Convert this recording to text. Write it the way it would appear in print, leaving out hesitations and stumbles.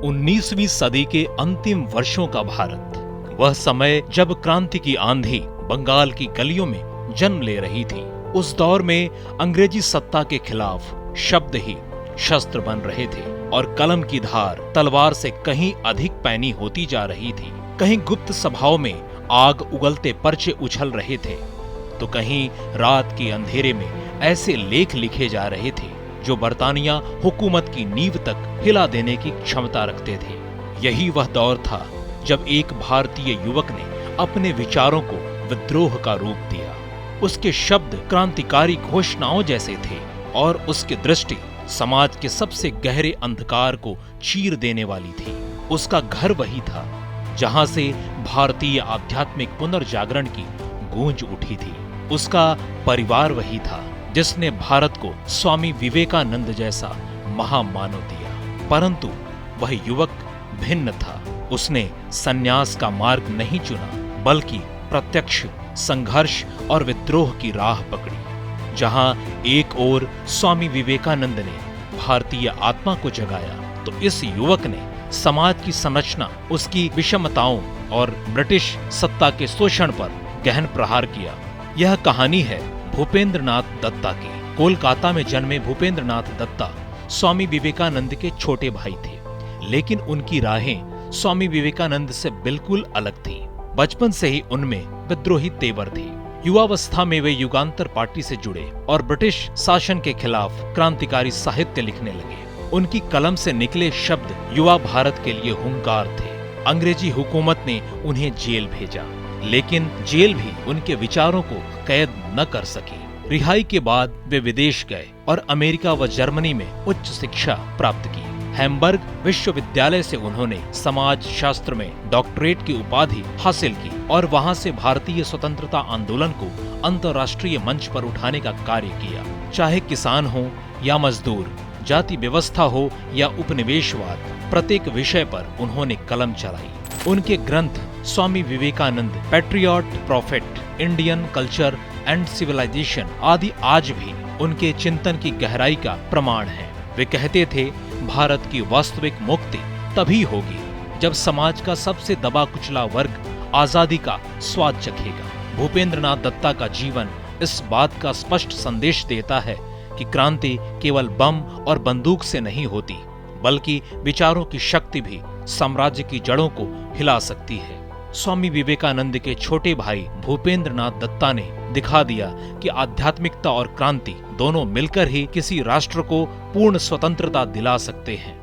19वीं सदी के अंतिम वर्षों का भारत, वह समय जब क्रांति की आंधी बंगाल की गलियों में जन्म ले रही थी। उस दौर में अंग्रेजी सत्ता के खिलाफ शब्द ही शस्त्र बन रहे थे और कलम की धार तलवार से कहीं अधिक पैनी होती जा रही थी। कहीं गुप्त सभाओं में आग उगलते पर्चे उछल रहे थे, तो कहीं रात के अंधेरे में ऐसे लेख लिखे जा रहे थे जो बरतानिया हुकूमत की नींव तक हिला देने की क्षमता रखते थे। यही वह दौर था जब एक भारतीय युवक ने अपने विचारों को विद्रोह का रूप दिया। उसके शब्द क्रांतिकारी घोषणाओं जैसे थे और उसकी दृष्टि समाज के सबसे गहरे अंधकार को चीर देने वाली थी। उसका घर वही था जहां से भारतीय आध्यात्मिक पुनर्जागरण की गूंज उठी थी। उसका परिवार वही था जिसने भारत को स्वामी विवेकानंद जैसा महामानव दिया। परंतु वह युवक भिन्न था। उसने संन्यास का मार्ग नहीं चुना, बल्कि प्रत्यक्ष संघर्ष और विद्रोह की राह पकड़ी। जहां एक ओर स्वामी विवेकानंद ने भारतीय आत्मा को जगाया, तो इस युवक ने समाज की संरचना, उसकी विषमताओं और ब्रिटिश सत्ता के शोषण पर गहन प्रहार किया। यह कहानी है भूपेंद्र नाथ दत्ता की। कोलकाता में जन्मे भूपेंद्र नाथ दत्ता स्वामी विवेकानंद के छोटे भाई थे, लेकिन उनकी राहें स्वामी विवेकानंद से बिल्कुल अलग थीं। बचपन से ही उनमें विद्रोही तेवर थे। युवावस्था में वे युगांतर पार्टी से जुड़े और ब्रिटिश शासन के खिलाफ क्रांतिकारी साहित्य लिखने लगे। उनकी कलम से निकले शब्द युवा भारत के लिए हुंकार थे। अंग्रेजी हुकूमत ने उन्हें जेल भेजा, लेकिन जेल भी उनके विचारों को कैद न कर सकी। रिहाई के बाद वे विदेश गए और अमेरिका व जर्मनी में उच्च शिक्षा प्राप्त की। हैम्बर्ग विश्वविद्यालय से उन्होंने समाज शास्त्र में डॉक्टरेट की उपाधि हासिल की और वहां से भारतीय स्वतंत्रता आंदोलन को अंतर्राष्ट्रीय मंच पर उठाने का कार्य किया। चाहे किसान हो या मजदूर, जाति व्यवस्था हो या उपनिवेशवाद, प्रत्येक विषय पर उन्होंने कलम चलाई। उनके ग्रंथ Swami Vivekananda, patriot, prophet, Indian culture and civilization आदि आज भी उनके चिंतन की गहराई का प्रमाण है। वे कहते थे, भारत की वास्तविक मुक्ति तभी होगी जब समाज का सबसे दबा कुचला वर्ग आजादी का स्वाद चखेगा। भूपेंद्र नाथ दत्ता का जीवन इस बात का स्पष्ट संदेश देता है कि क्रांति केवल बम और बंदूक से नहीं होती, बल्कि विचारों की शक्ति भी साम्राज्य की जड़ों को हिला सकती है। स्वामी विवेकानंद के छोटे भाई भूपेंद्र नाथ दत्ता ने दिखा दिया कि आध्यात्मिकता और क्रांति दोनों मिलकर ही किसी राष्ट्र को पूर्ण स्वतंत्रता दिला सकते हैं।